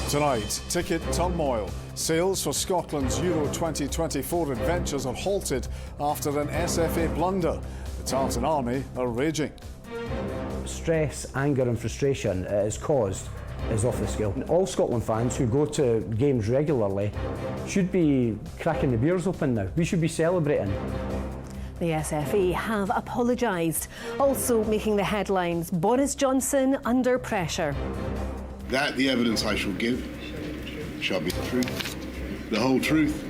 Tonight, ticket turmoil. Sales for Scotland's Euro 2024 adventures are halted after an SFA blunder. The Tartan Army are raging. Stress, anger and frustration it has caused is off the scale. All Scotland fans who go to games regularly should be cracking the beers open now. We should be celebrating. The SFA have apologised. Also making the headlines, Boris Johnson under pressure. That the evidence I shall give shall be the truth, the whole truth,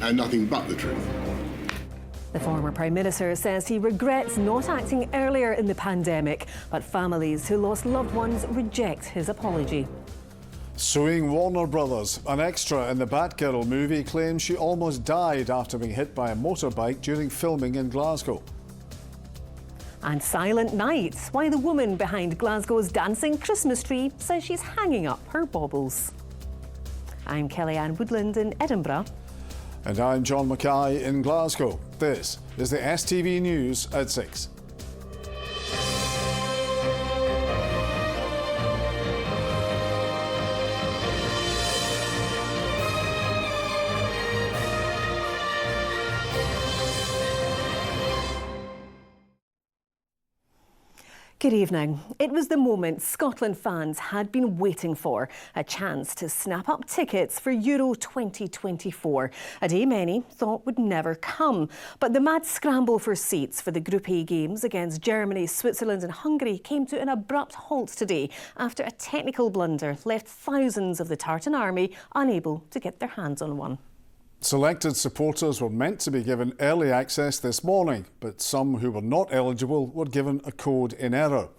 and nothing but the truth. The former Prime Minister says he regrets not acting earlier in the pandemic, but families who lost loved ones reject his apology. Suing Warner Brothers. An extra in the Batgirl movie claims she almost died after being hit by a motorbike during filming in Glasgow. And Silent Night, why the woman behind Glasgow's dancing Christmas tree says she's hanging up her baubles. I'm Kellyanne Woodland in Edinburgh. And I'm John Mackay in Glasgow. This is the STV News at 6. Good evening. It was the moment Scotland fans had been waiting for, a chance to snap up tickets for Euro 2024, a day many thought would never come. But the mad scramble for seats for the Group A games against Germany, Switzerland and Hungary came to an abrupt halt today after a technical blunder left thousands of the Tartan Army unable to get their hands on one. Selected supporters were meant to be given early access this morning, but some who were not eligible were given a code in error.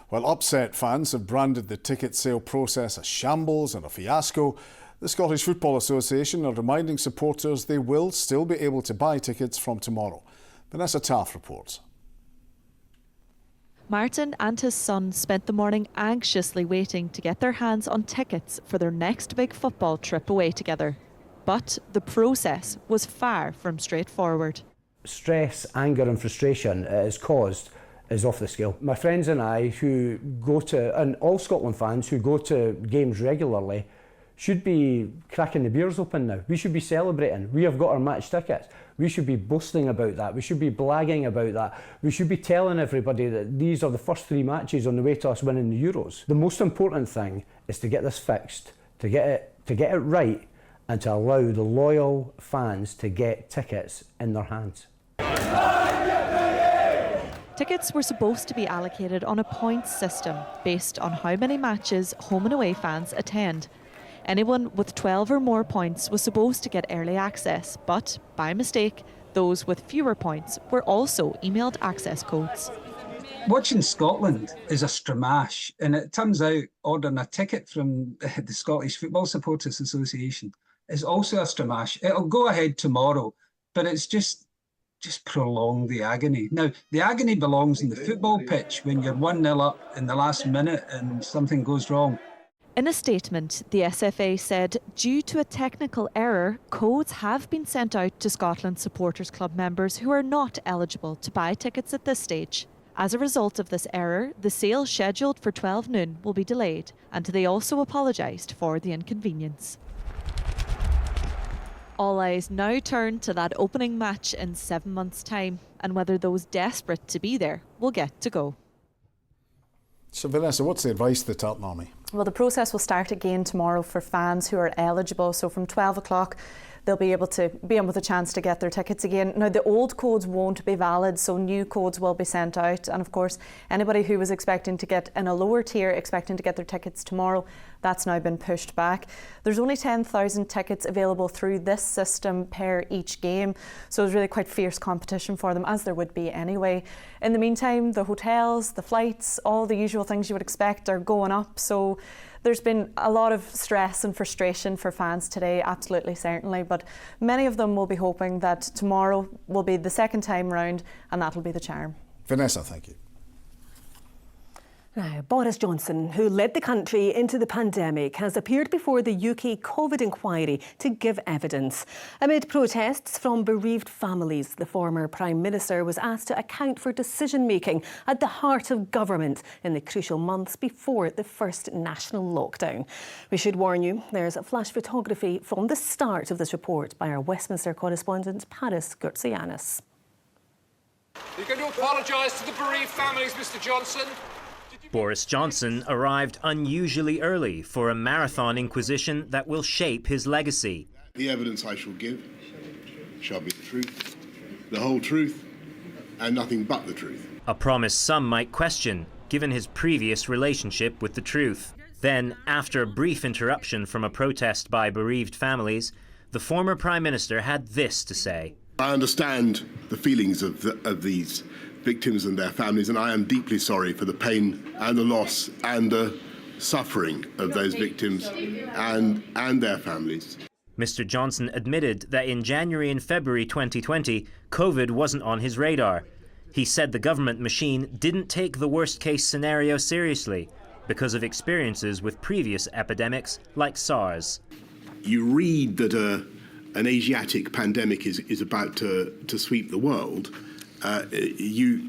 While upset fans have branded the ticket sale process a shambles and a fiasco, the Scottish Football Association are reminding supporters they will still be able to buy tickets from tomorrow. Vanessa Taff reports. Martin and his son spent the morning anxiously waiting to get their hands on tickets for their next big football trip away together. But the process was far from straightforward. Stress, anger and frustration it has caused is off the scale. My friends and I who go to, and all Scotland fans who go to games regularly, should be cracking the beers open now. We should be celebrating. We have got our match tickets. We should be boasting about that. We should be blagging about that. We should be telling everybody that these are the first 3 matches on the way to us winning the Euros. The most important thing is to get this fixed, to get it right, and to allow the loyal fans to get tickets in their hands. Tickets were supposed to be allocated on a points system based on how many matches home and away fans attend. Anyone with 12 or more points was supposed to get early access, but by mistake, those with fewer points were also emailed access codes. Watching Scotland is a stramash, and it turns out ordering a ticket from the Scottish Football Supporters Association is also a stramash. It'll go ahead tomorrow, but it's just prolong the agony. Now, the agony belongs in the football pitch when you're 1-0 up in the last minute and something goes wrong. In a statement, the SFA said, due to a technical error, codes have been sent out to Scotland Supporters Club members who are not eligible to buy tickets at this stage. As a result of this error, the sale scheduled for 12 noon will be delayed, and they also apologised for the inconvenience. All eyes now turn to that opening match in 7 months' time and whether those desperate to be there will get to go. So Vanessa, what's the advice to the Tartan Army? Well, the process will start again tomorrow for fans who are eligible. So from 12 o'clock, they'll be able to be in with a chance to get their tickets again. Now, the old codes won't be valid, so new codes will be sent out. And of course, anybody who was expecting to get in a lower tier, expecting to get their tickets tomorrow, that's now been pushed back. There's only 10,000 tickets available through this system per each game. So it's really quite fierce competition for them, as there would be anyway. In the meantime, the hotels, the flights, all the usual things you would expect are going up. So there's been a lot of stress and frustration for fans today, absolutely, certainly, but many of them will be hoping that tomorrow will be the second time round and that'll be the charm. Vanessa, thank you. Now, Boris Johnson, who led the country into the pandemic, has appeared before the UK COVID inquiry to give evidence. Amid protests from bereaved families, the former Prime Minister was asked to account for decision-making at the heart of government in the crucial months before the first national lockdown. We should warn you, there's a flash photography from the start of this report by our Westminster correspondent, Paris Gurtsianis. You're going to apologise to the bereaved families, Mr Johnson? Boris Johnson arrived unusually early for a marathon inquisition that will shape his legacy. The evidence I shall give shall be the truth, the whole truth, and nothing but the truth. A promise some might question, given his previous relationship with the truth. Then, after a brief interruption from a protest by bereaved families, the former Prime Minister had this to say. I understand the feelings of these victims and their families, and I am deeply sorry for the pain and the loss and the suffering of those victims and their families. Mr Johnson admitted that in January and February 2020, COVID wasn't on his radar. He said the government machine didn't take the worst-case scenario seriously because of experiences with previous epidemics like SARS. You read that an Asiatic pandemic is about to sweep the world. You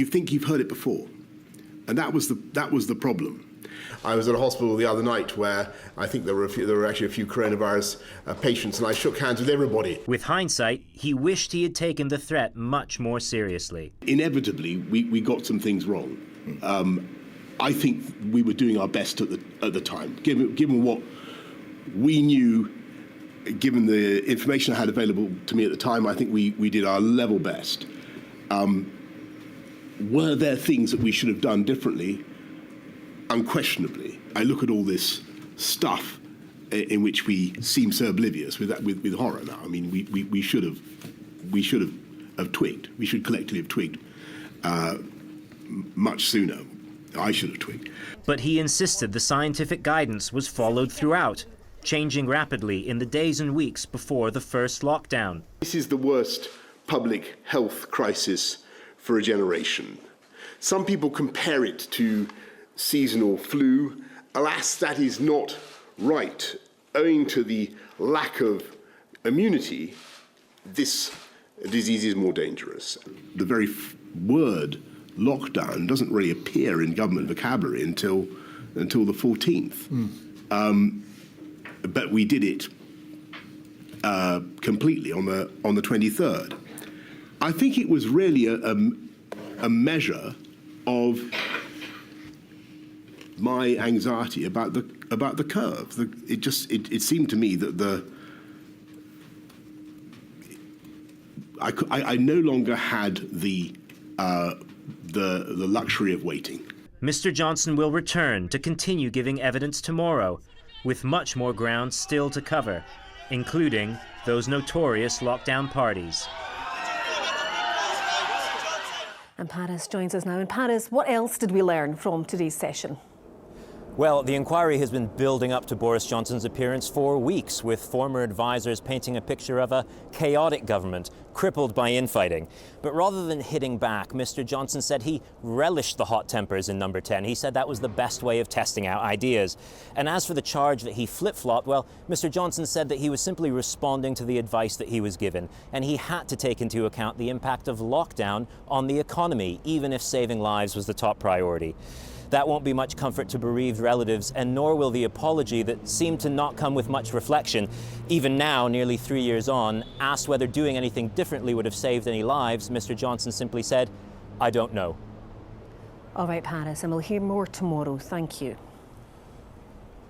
think you've heard it before, and that was the problem. I was at a hospital the other night where I think there were actually a few coronavirus patients, and I shook hands with everybody. With hindsight, he wished he had taken the threat much more seriously. Inevitably, we got some things wrong. I think we were doing our best at the time, given what we knew. Given the information I had available to me at the time, I think we did our level best. Were there things that we should have done differently? Unquestionably. I look at all this stuff in which we seem so oblivious with horror now. I mean, we should have twigged. We should collectively have twigged much sooner. I should have twigged. But he insisted the scientific guidance was followed throughout, changing rapidly in the days and weeks before the first lockdown. This is the worst public health crisis for a generation. Some people compare it to seasonal flu. Alas, that is not right. Owing to the lack of immunity, this disease is more dangerous. The very word lockdown doesn't really appear in government vocabulary until the 14th. But we did it completely on the 23rd. I think it was really a measure of my anxiety about the curve. It seemed to me that I no longer had the luxury of waiting. Mr Johnson will return to continue giving evidence tomorrow, with much more ground still to cover, including those notorious lockdown parties. And Paris joins us now. And Paris, what else did we learn from today's session? Well, the inquiry has been building up to Boris Johnson's appearance for weeks, with former advisers painting a picture of a chaotic government, crippled by infighting. But rather than hitting back, Mr Johnson said he relished the hot tempers in Number 10. He said that was the best way of testing out ideas. And as for the charge that he flip-flopped, well, Mr Johnson said that he was simply responding to the advice that he was given, and he had to take into account the impact of lockdown on the economy, even if saving lives was the top priority. That won't be much comfort to bereaved relatives, and nor will the apology that seemed to not come with much reflection. Even now, nearly 3 years on, asked whether doing anything differently would have saved any lives, Mr Johnson simply said, "I don't know." All right, Paris, and we'll hear more tomorrow. Thank you.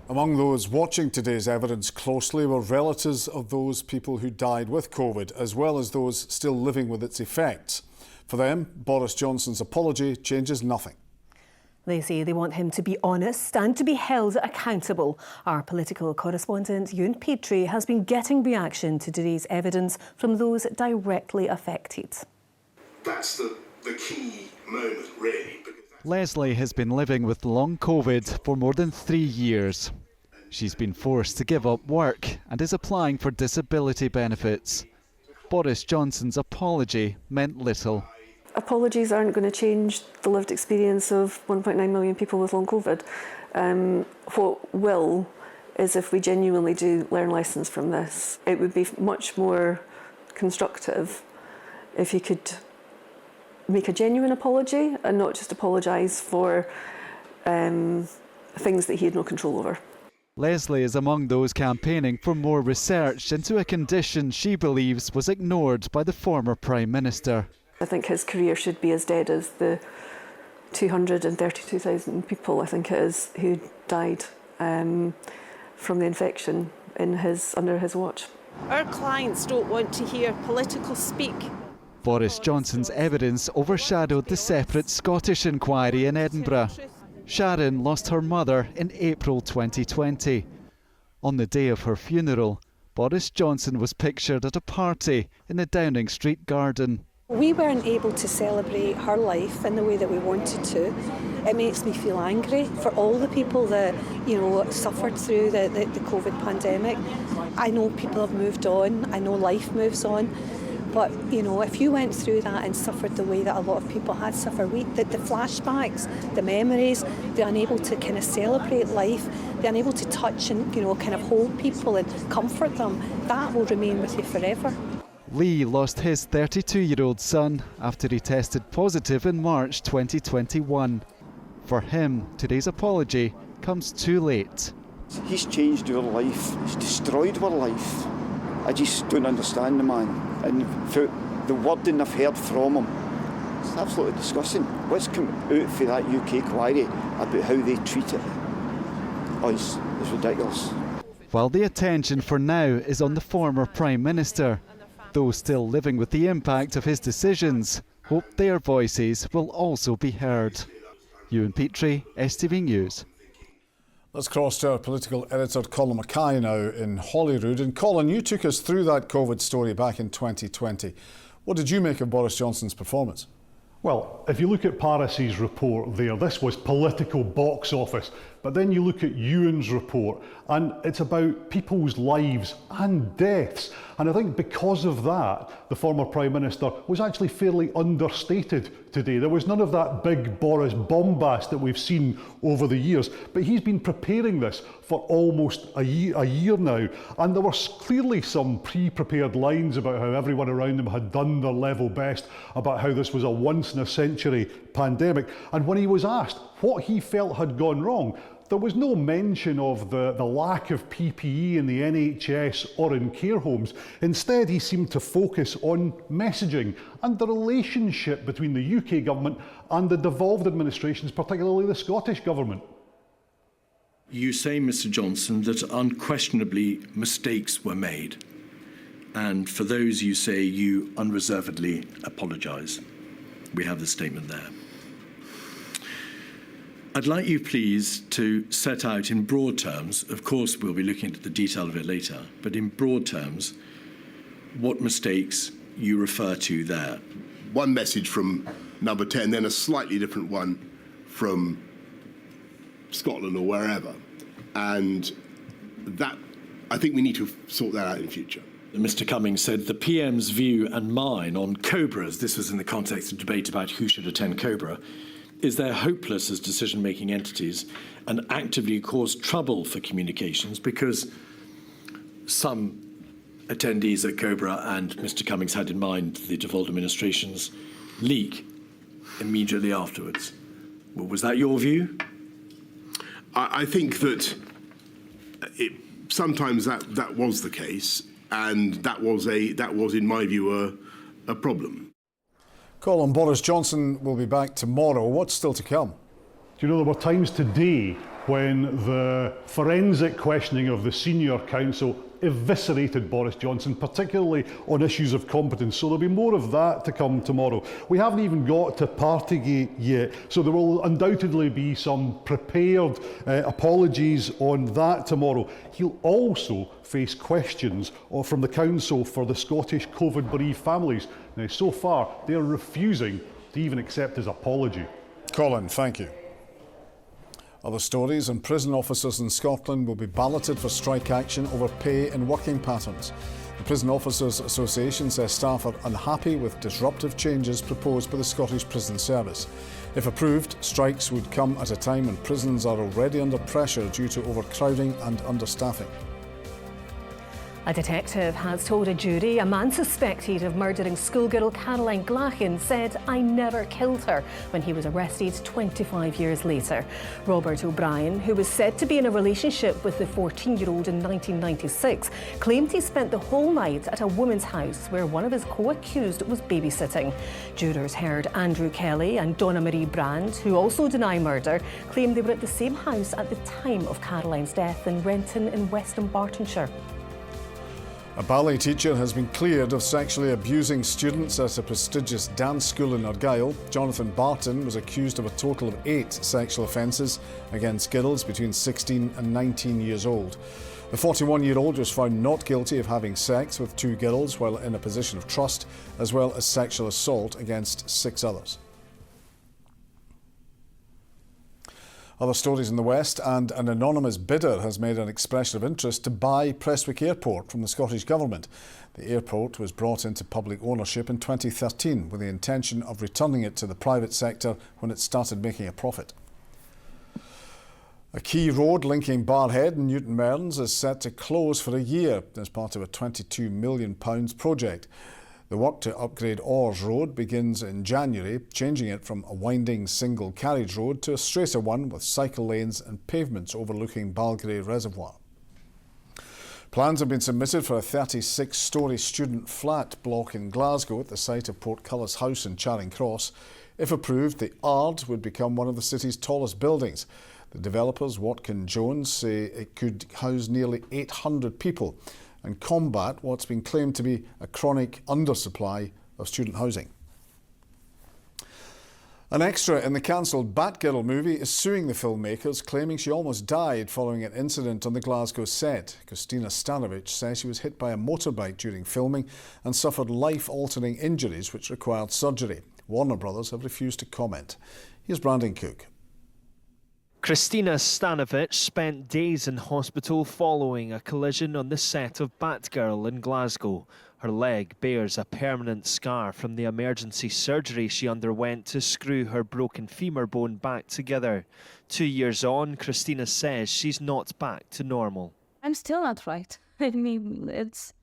Among those watching today's evidence closely were relatives of those people who died with COVID, as well as those still living with its effects. For them, Boris Johnson's apology changes nothing. They say they want him to be honest and to be held accountable. Our political correspondent, Ewan Petrie, has been getting reaction to today's evidence from those directly affected. That's the key moment, really. Leslie has been living with long COVID for more than 3 years. She's been forced to give up work and is applying for disability benefits. Boris Johnson's apology meant little. Apologies aren't going to change the lived experience of 1.9 million people with long COVID. What will is if we genuinely do learn lessons from this. It would be much more constructive if he could make a genuine apology and not just apologise for things that he had no control over. Leslie is among those campaigning for more research into a condition she believes was ignored by the former Prime Minister. I think his career should be as dead as the 232,000 people, I think it is, who died from the infection under his watch. Our clients don't want to hear political speak. Boris Johnson's evidence overshadowed the separate Scottish inquiry in Edinburgh. Sharon lost her mother in April 2020. On the day of her funeral, Boris Johnson was pictured at a party in the Downing Street garden. We weren't able to celebrate her life in the way that we wanted to. It makes me feel angry for all the people that, suffered through the COVID pandemic. I know people have moved on, I know life moves on, but, if you went through that and suffered the way that a lot of people had suffered, the flashbacks, the memories, the unable to kind of celebrate life, the unable to touch and, kind of hold people and comfort them, that will remain with you forever. Lee lost his 32-year-old son after he tested positive in March 2021. For him, today's apology comes too late. He's changed our life, he's destroyed our life. I just don't understand the man. And for the wording I've heard from him, it's absolutely disgusting. What's come out for that UK inquiry about how they treat it? Oh, it's ridiculous. While the attention for now is on the former Prime Minister, those still living with the impact of his decisions hope their voices will also be heard. Ewan Petrie, STV News. Let's cross to our political editor Colin Maake now in Holyrood. And Colin, you took us through that COVID story back in 2020. What did you make of Boris Johnson's performance? Well, if you look at Paris's report there, this was political box office. But then you look at Ewan's report and it's about people's lives and deaths. And I think because of that, the former Prime Minister was actually fairly understated today. There was none of that big Boris bombast that we've seen over the years. But he's been preparing this for almost a year now. And there were clearly some pre-prepared lines about how everyone around him had done their level best, about how this was a once-in-a-century pandemic. And when he was asked what he felt had gone wrong, there was no mention of the lack of PPE in the NHS or in care homes. Instead, he seemed to focus on messaging and the relationship between the UK government and the devolved administrations, particularly the Scottish government. You say, Mr. Johnson, that unquestionably mistakes were made. And for those you say you unreservedly apologise. We have the statement there. I'd like you, please, to set out in broad terms, of course we'll be looking at the detail of it later, but in broad terms, what mistakes you refer to there. One message from number 10, then a slightly different one from Scotland or wherever. And that, I think we need to sort that out in future. Mr. Cummings said the PM's view and mine on Cobras, this was in the context of debate about who should attend Cobra, is they're hopeless as decision-making entities and actively cause trouble for communications because some attendees at Cobra, and Mr. Cummings had in mind the devolved administration's leak immediately afterwards. Well, was that your view? I think that sometimes that was the case, and that was, in my view, a problem. Colin, Boris Johnson will be back tomorrow. What's still to come? Do you know, there were times today when the forensic questioning of the senior counsel eviscerated Boris Johnson, particularly on issues of competence. So there'll be more of that to come tomorrow. We haven't even got to Partygate yet, so there will undoubtedly be some prepared apologies on that tomorrow. He'll also face questions from the counsel for the Scottish COVID bereaved families. Now, so far, they're refusing to even accept his apology. Colin, thank you. Other stories, and prison officers in Scotland will be balloted for strike action over pay and working patterns. The Prison Officers Association says staff are unhappy with disruptive changes proposed by the Scottish Prison Service. If approved, strikes would come at a time when prisons are already under pressure due to overcrowding and understaffing. A detective has told a jury a man suspected of murdering schoolgirl Caroline Glachan said, "I never killed her," when he was arrested 25 years later. Robert O'Brien, who was said to be in a relationship with the 14-year-old in 1996, claimed he spent the whole night at a woman's house where one of his co-accused was babysitting. Jurors heard Andrew Kelly and Donna Marie Brand, who also deny murder, claimed they were at the same house at the time of Caroline's death in Renton in West Dunbartonshire. A ballet teacher has been cleared of sexually abusing students at a prestigious dance school in Argyll. Jonathan Barton was accused of a total of 8 sexual offences against girls between 16 and 19 years old. The 41-year-old was found not guilty of having sex with 2 girls while in a position of trust, as well as sexual assault against 6 others. Other stories in the West, and an anonymous bidder has made an expression of interest to buy Prestwick Airport from the Scottish Government. The airport was brought into public ownership in 2013 with the intention of returning it to the private sector when it started making a profit. A key road linking Barrhead and Newton Mearns is set to close for a year as part of a £22 million project. The work to upgrade Orrs Road begins in January, changing it from a winding single carriage road to a straighter one with cycle lanes and pavements overlooking Balgrey Reservoir. Plans have been submitted for a 36-storey student flat block in Glasgow at the site of Portcullis House in Charing Cross. If approved, the Ard would become one of the city's tallest buildings. The developers, Watkin Jones, say it could house nearly 800 people and combat what's been claimed to be a chronic undersupply of student housing. An extra in the cancelled Batgirl movie is suing the filmmakers, claiming she almost died following an incident on the Glasgow set. Christina Stanovich says she was hit by a motorbike during filming and suffered life-altering injuries which required surgery. Warner Brothers have refused to comment. Here's Brandon Cook. Christina Stanovich spent days in hospital following a collision on the set of Batgirl in Glasgow. Her leg bears a permanent scar from the emergency surgery she underwent to screw her broken femur bone back together. 2 years on, Christina says she's not back to normal. I'm still not right. I mean, it's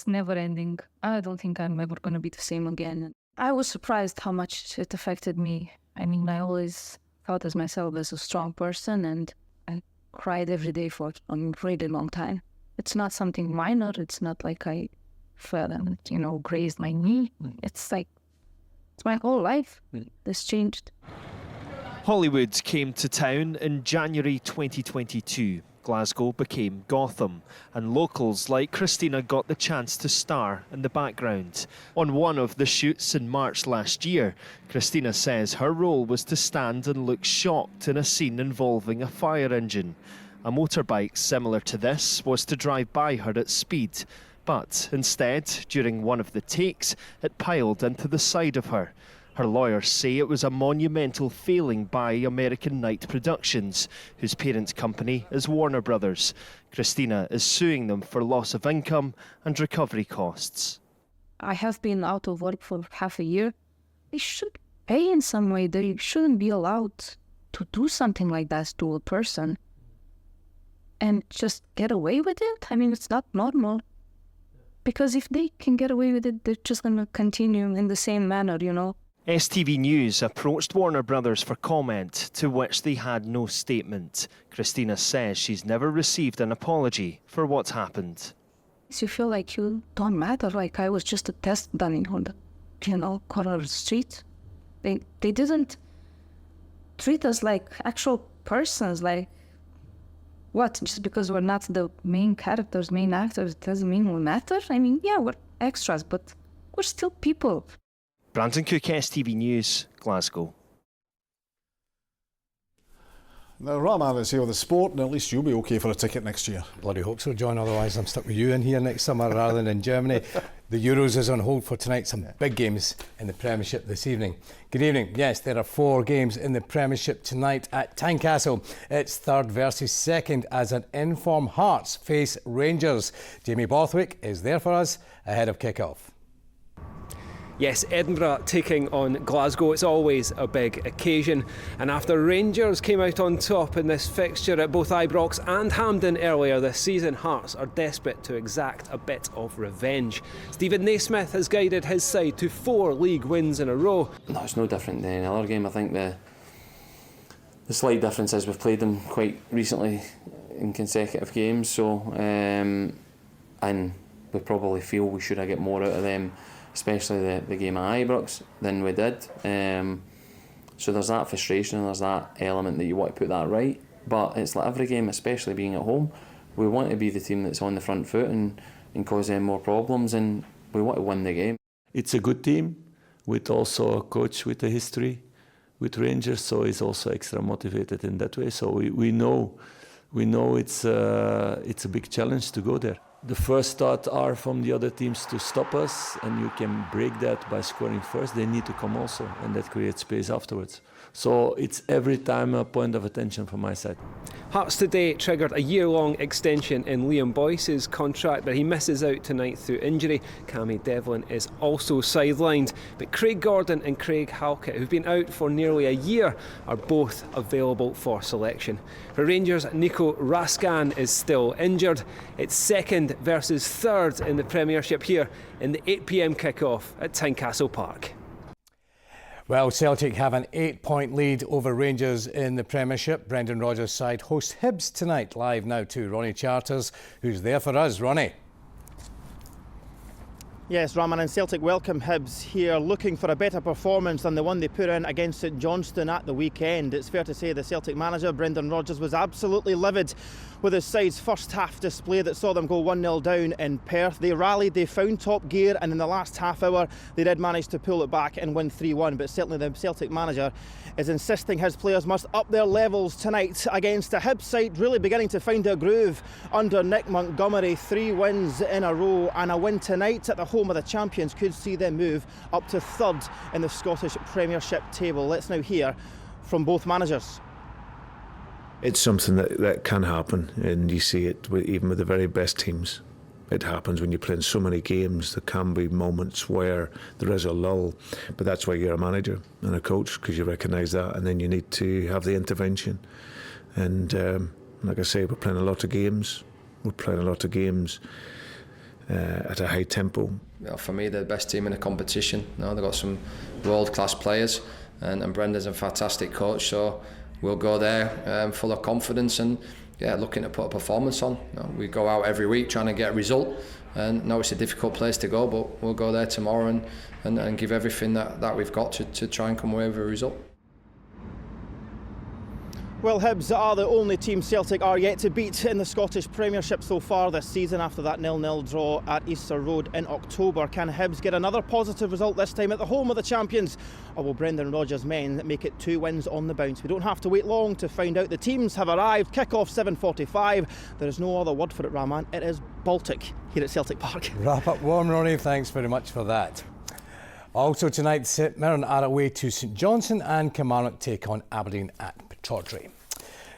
never ending. I don't think I'm ever going to be the same again. I was surprised how much it affected me. I mean, I always thought of myself as a strong person, and I cried every day for a really long time. It's not something minor. It's not like I fell and, grazed my knee. It's like, it's my whole life that's changed. Hollywood came to town in January 2022. Glasgow became Gotham, and locals like Christina got the chance to star in the background. On one of the shoots in March last year, Christina says her role was to stand and look shocked in a scene involving a fire engine. A motorbike similar to this was to drive by her at speed, but instead, during one of the takes, it piled into the side of her. Her lawyers say it was a monumental failing by American Night Productions, whose parent company is Warner Brothers. Christina is suing them for loss of income and recovery costs. I have been out of work for half a year. They should pay in some way. They shouldn't be allowed to do something like that to a person and just get away with it. I mean, it's not normal. Because if they can get away with it, they're just going to continue in the same manner, STV News approached Warner Brothers for comment, to which they had no statement. Christina says she's never received an apology for what's happened. You feel like you don't matter, like I was just a test dummy on the, corner of the street. They didn't treat us like actual persons, like, what, just because we're not the main characters, main actors, doesn't mean we matter? I mean, yeah, we're extras, but we're still people. Brandon Cook, STV News, Glasgow. Now, Rahman is here with the sport, and at least you'll be OK for a ticket next year. Bloody hope so, John, otherwise I'm stuck with you in here next summer rather than in Germany. The Euros is on hold for tonight. Some big games in the Premiership this evening. Good evening. Yes, there are 4 games in the Premiership tonight at Tynecastle. It's third versus second as an in-form Hearts face Rangers. Jamie Borthwick is there for us ahead of kick-off. Yes, Edinburgh taking on Glasgow. It's always a big occasion. And after Rangers came out on top in this fixture at both Ibrox and Hampden earlier this season, Hearts are desperate to exact a bit of revenge. Stephen Naismith has guided his side to 4 league wins in a row. No, it's no different than any other game. I think the slight difference is we've played them quite recently in consecutive games, so and we probably feel we should have got more out of them, especially the game at Ibrox, than we did. So there's that frustration and there's that element that you want to put that right. But it's like every game, especially being at home, we want to be the team that's on the front foot and cause them more problems, and we want to win the game. It's a good team with also a coach with a history with Rangers, so he's also extra motivated in that way. So we know it's a big challenge to go there. The first thought are from the other teams to stop us, and you can break that by scoring first. They need to come also, and that creates space afterwards. So it's every time a point of attention from my side. Hearts today triggered a year-long extension in Liam Boyce's contract, but he misses out tonight through injury. Cammy Devlin is also sidelined, but Craig Gordon and Craig Halkett, who've been out for nearly a year, are both available for selection. For Rangers, Nico Raskan is still injured. It's second versus third in the Premiership here in the 8 p.m. kick-off at Tynecastle Park. Well, Celtic have an 8-point lead over Rangers in the Premiership. Brendan Rodgers' side host Hibs tonight. Live now to Ronnie Charters, who's there for us. Ronnie. Yes, Raman, and Celtic welcome Hibs here, looking for a better performance than the one they put in against St Johnstone at the weekend. It's fair to say the Celtic manager, Brendan Rodgers, was absolutely livid with his side's first half display that saw them go 1-0 down in Perth. They rallied, they found top gear, and in the last half hour they did manage to pull it back and win 3-1. But certainly the Celtic manager is insisting his players must up their levels tonight against a Hibs side really beginning to find their groove under Nick Montgomery. 3 wins in a row, and a win tonight at the home of the champions could see them move up to third in the Scottish Premiership table. Let's now hear from both managers. It's something that can happen, and you see it even with the very best teams. It happens when you're playing so many games. There can be moments where there is a lull, but that's why you're a manager and a coach, because you recognise that, and then you need to have the intervention. And like I say, we're playing a lot of games. We're playing a lot of games at a high tempo. For me, they're the best team in the competition. They've got some world-class players, and Brendan's a fantastic coach, so we'll go there full of confidence and looking to put a performance on. We go out every week trying to get a result, and now it's a difficult place to go, but we'll go there tomorrow and give everything that we've got to try and come away with a result. Well, Hibs are the only team Celtic are yet to beat in the Scottish Premiership so far this season after that 0-0 draw at Easter Road in October. Can Hibs get another positive result this time at the home of the champions? Or will Brendan Rodgers' men make it 2 wins on the bounce? We don't have to wait long to find out. The teams have arrived. Kick-off 7:45. There is no other word for it, Rahman. It is Baltic here at Celtic Park. Wrap up warm, Ronnie. Thanks very much for that. Also tonight, St Mirren are away to St Johnstone and Kilmarnock take on Aberdeen at Pittodrie.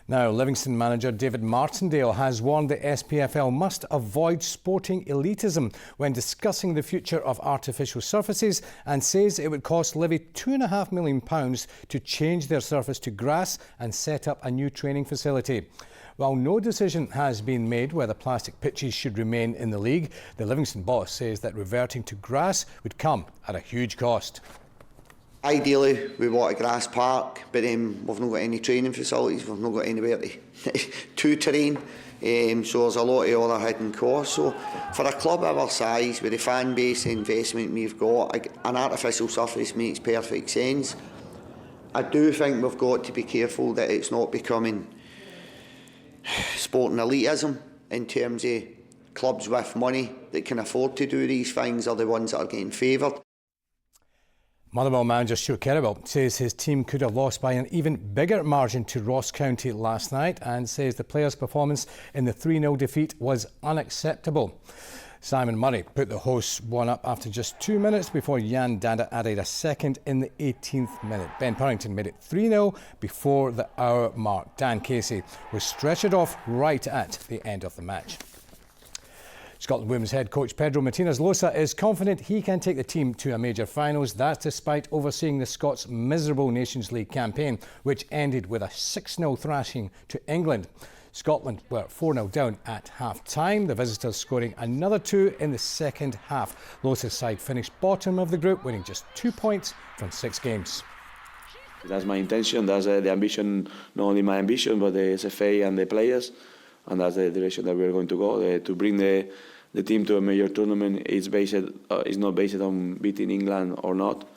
Now, Livingston manager David Martindale has warned the SPFL must avoid sporting elitism when discussing the future of artificial surfaces, and says it would cost Livy £2.5 million to change their surface to grass and set up a new training facility. While no decision has been made whether plastic pitches should remain in the league, the Livingston boss says that reverting to grass would come at a huge cost. Ideally, we want a grass park, but we've not got any training facilities, we've not got anywhere to train, so there's a lot of other hidden costs. So for a club of our size, with the fan base and investment we've got, an artificial surface makes perfect sense. I do think we've got to be careful that it's not becoming sporting elitism in terms of clubs with money that can afford to do these things are the ones that are getting favoured. Motherwell manager Stuart Kerrable says his team could have lost by an even bigger margin to Ross County last night, and says the players' performance in the 3-0 defeat was unacceptable. Simon Murray put the hosts one up after just 2 minutes before Jan Dada added a second in the 18th minute. Ben Purrington made it 3-0 before the hour mark. Dan Casey was stretchered off right at the end of the match. Scotland women's head coach Pedro Martinez-Losa is confident he can take the team to a major finals. That's despite overseeing the Scots' miserable Nations League campaign, which ended with a 6-0 thrashing to England. Scotland were 4-0 down at half-time, the visitors scoring another 2 in the second half. Losa's side finished bottom of the group, winning just 2 points from 6 games. That's my intention, that's the ambition, not only my ambition, but the SFA and the players. And that's the direction that we're going to go. To bring the team to a major tournament is not based on beating England or not.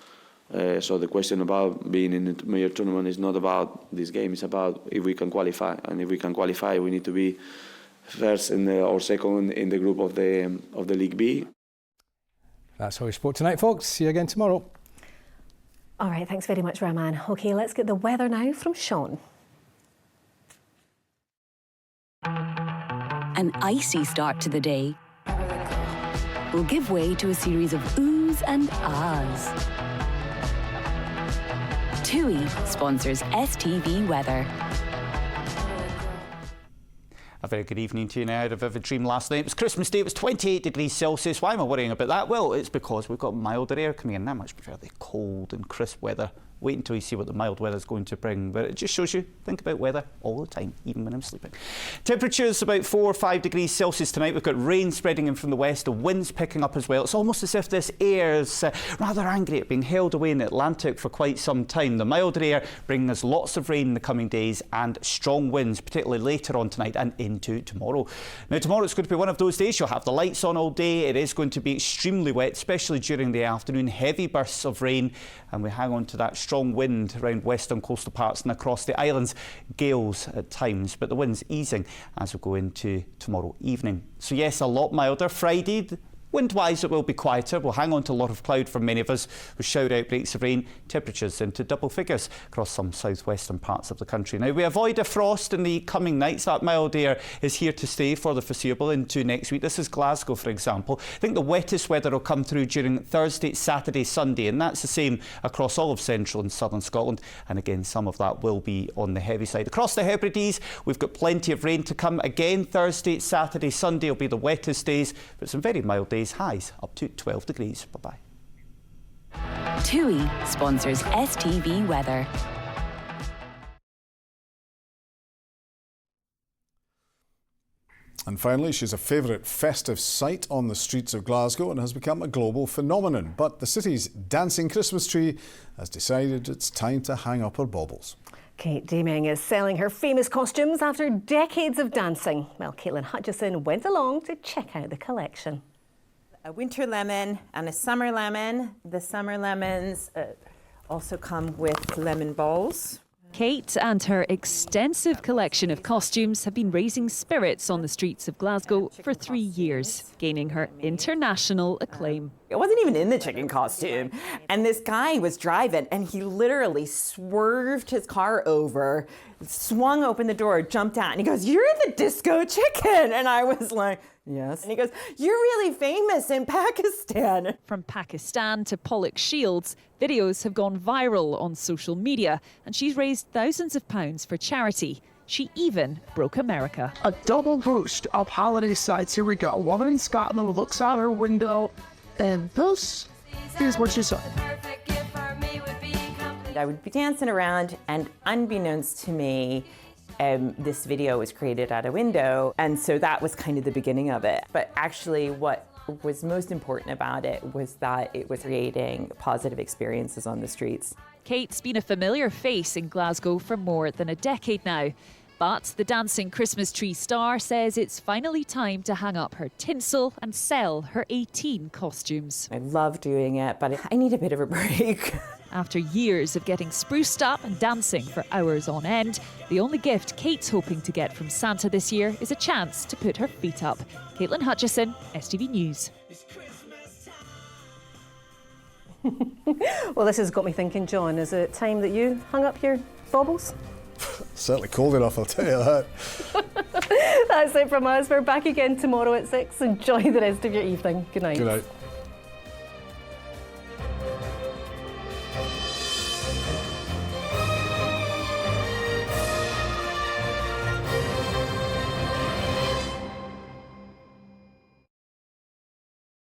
So the question about being in a major tournament is not about this game. It's about if we can qualify, and if we can qualify, we need to be first or second in the group of the League B. That's how we spoke tonight, folks. See you again tomorrow. All right, thanks very much, Rahman. OK, let's get the weather now from Sean. An icy start to the day will give way to a series of oohs and ahs. TUI sponsors STV Weather. A very good evening to you now. I had a vivid dream last night. It was Christmas Day. It was 28 degrees Celsius. Why am I worrying about that? Well, it's because we've got milder air coming in. I much prefer the cold and crisp weather. Wait until you see what the mild weather is going to bring. But it just shows you, think about weather all the time, even when I'm sleeping. Temperatures about 4 or 5 degrees Celsius tonight. We've got rain spreading in from the west, the winds picking up as well. It's almost as if this air is rather angry at being held away in the Atlantic for quite some time. The milder air bringing us lots of rain in the coming days and strong winds, particularly later on tonight and into tomorrow. Now, tomorrow it's going to be one of those days. You'll have the lights on all day. It is going to be extremely wet, especially during the afternoon. Heavy bursts of rain, and we hang on to that strong wind around western coastal parts and across the islands. Gales at times, but the wind's easing as we go into tomorrow evening. So yes, a lot milder. Friday, wind-wise, it will be quieter. We'll hang on to a lot of cloud for many of us with shower outbreaks of rain, temperatures into double figures across some southwestern parts of the country. Now, we avoid a frost in the coming nights. That mild air is here to stay for the foreseeable into next week. This is Glasgow, for example. I think the wettest weather will come through during Thursday, Saturday, Sunday, and that's the same across all of central and southern Scotland. And again, some of that will be on the heavy side. Across the Hebrides, we've got plenty of rain to come. Again, Thursday, Saturday, Sunday will be the wettest days, but some very mild days. Highs up to 12 degrees. Bye-bye. TUI sponsors STV Weather. And finally, she's a favourite festive sight on the streets of Glasgow and has become a global phenomenon. But the city's dancing Christmas tree has decided it's time to hang up her baubles. Kate Deming is selling her famous costumes after decades of dancing. Well, Caitlin Hutchison went along to check out the collection. A winter lemon and a summer lemon. The summer lemons also come with lemon balls. Kate and her extensive collection of costumes have been raising spirits on the streets of Glasgow for 3 years, gaining her international acclaim. I wasn't even in the chicken costume, and this guy was driving, and he literally swerved his car over, swung open the door, jumped out, and he goes, "You're the disco chicken!" And I was like, "Yes." And he goes, "You're really famous in Pakistan." From Pakistan to Pollock Shields, videos have gone viral on social media, and she's raised thousands of pounds for charity. She even broke America. A double boost of holiday sights. Here we go. A woman in Scotland looks out her window, and this is what she saw. I would be dancing around, and unbeknownst to me, this video was created at a window, and so that was kind of the beginning of it. But actually, what was most important about it was that it was creating positive experiences on the streets. Kate's been a familiar face in Glasgow for more than a decade now. But the dancing Christmas tree star says it's finally time to hang up her tinsel and sell her 18 costumes. I love doing it, but I need a bit of a break. After years of getting spruced up and dancing for hours on end, the only gift Kate's hoping to get from Santa this year is a chance to put her feet up. Caitlin Hutchison, STV News. Well, this has got me thinking, John, is it time that you hung up your baubles? Certainly cold enough, I'll tell you that. That's it from us. We're back again tomorrow at 6. Enjoy the rest of your evening. Good night. Good night.